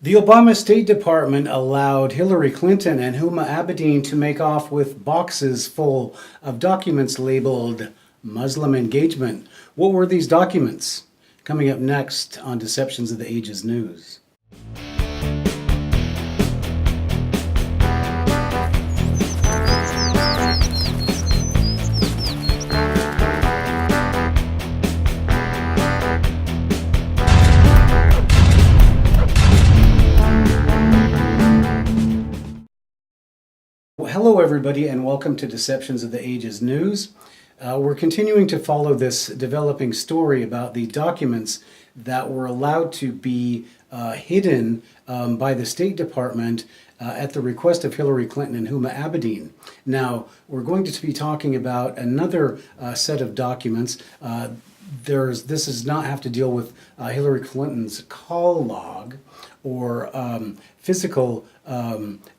The Obama State Department allowed Hillary Clinton and Huma Abedin to make off with boxes full of documents labeled Muslim engagement. What were these documents? Coming up next on Deceptions of the Ages News. Hello, everybody, and welcome to Deceptions of the Ages News. We're continuing to follow this developing story about the documents that were allowed to be hidden by the State Department at the request of Hillary Clinton and Huma Abedin. Now, we're going to be talking about another set of documents. This does not have to deal with Hillary Clinton's call log or physical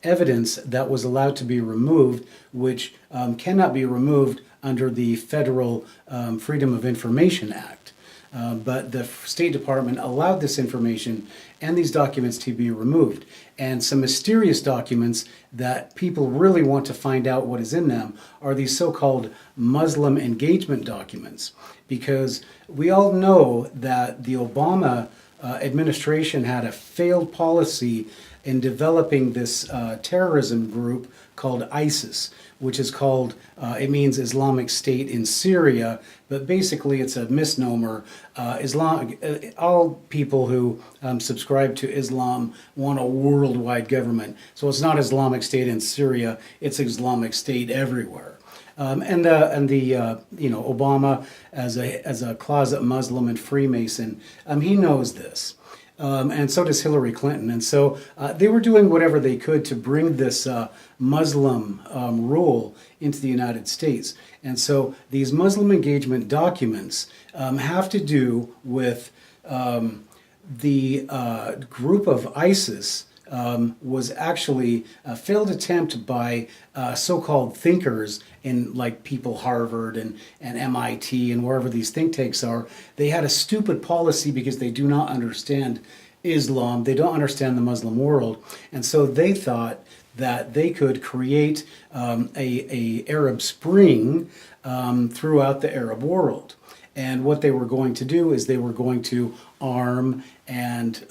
evidence that was allowed to be removed, which cannot be removed under the Federal Freedom of Information Act. But the State Department allowed this information and these documents to be removed. And some mysterious documents that people really want to find out what is in them are these so-called Muslim engagement documents. Because we all know that the Obama administration had a failed policy in developing this terrorism group called ISIS, which is called, it means Islamic State in Syria, but basically it's a misnomer. All people who subscribe to Islam want a worldwide government. So it's not Islamic State in Syria, it's Islamic State everywhere. Obama, as a closet Muslim and Freemason, he knows this. And so does Hillary Clinton. And so they were doing whatever they could to bring this Muslim rule into the United States. And so these Muslim engagement documents have to do with the group of ISIS. Was actually a failed attempt by so-called thinkers in like people Harvard and MIT and wherever these think tanks are. They had a stupid policy because they do not understand Islam. They don't understand the Muslim world. And so they thought that they could create a Arab Spring throughout the Arab world. And what they were going to do is they were going to arm and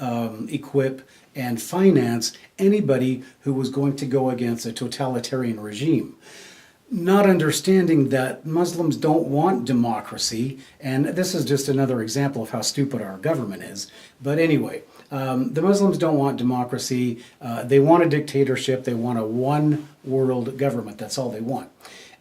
equip and finance anybody who was going to go against a totalitarian regime. Not understanding that Muslims don't want democracy, and this is just another example of how stupid our government is. But anyway, the Muslims don't want democracy. They want a dictatorship. They want a one world government. That's all they want.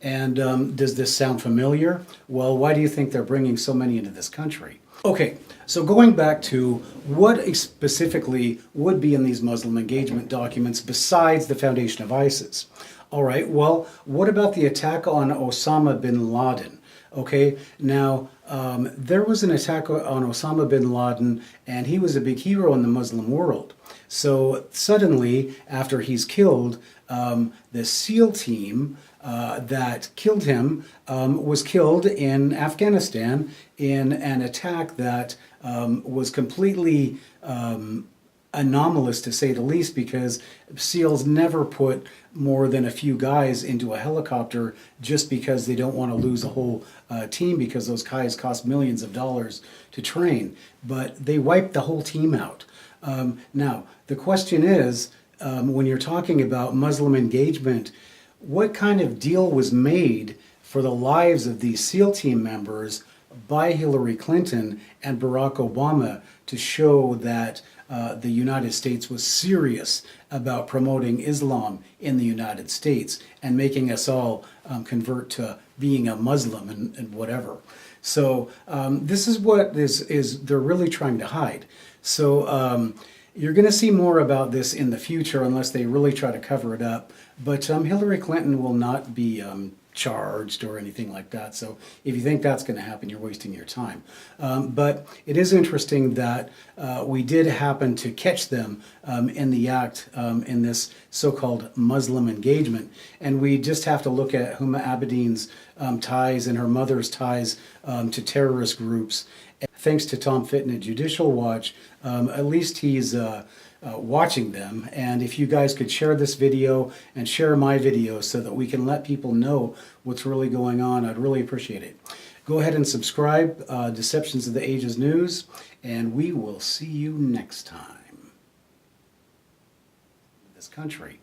And does this sound familiar? Well, why do you think they're bringing so many into this country? Okay, so going back to what specifically would be in these Muslim engagement documents besides the foundation of ISIS? All right, well, what about the attack on Osama bin Laden? Okay, now there was an attack on Osama bin Laden, and he was a big hero in the Muslim world. So suddenly, after he's killed, the SEAL team that killed him was killed in Afghanistan in an attack that was completely anomalous, to say the least, because SEALs never put more than a few guys into a helicopter just because they don't want to lose a whole team, because those guys cost millions of dollars to train. But they wiped the whole team out. Now, the question is, when you're talking about Muslim engagement, what kind of deal was made for the lives of these SEAL team members by Hillary Clinton and Barack Obama to show that the United States was serious about promoting Islam in the United States and making us all convert to being a Muslim and whatever. So this is what they're really trying to hide. So you're going to see more about this in the future unless they really try to cover it up. But Hillary Clinton will not be charged or anything like that. So if you think that's going to happen, you're wasting your time. But it is interesting that we did happen to catch them in the act in this so-called Muslim engagement. And we just have to look at Huma Abedin's ties and her mother's ties to terrorist groups. Thanks to Tom Fitton at Judicial Watch, at least he's watching them. And if you guys could share this video and share my video so that we can let people know what's really going on, I'd really appreciate it. Go ahead and subscribe, Deceptions of the Ages News, and we will see you next time. This country.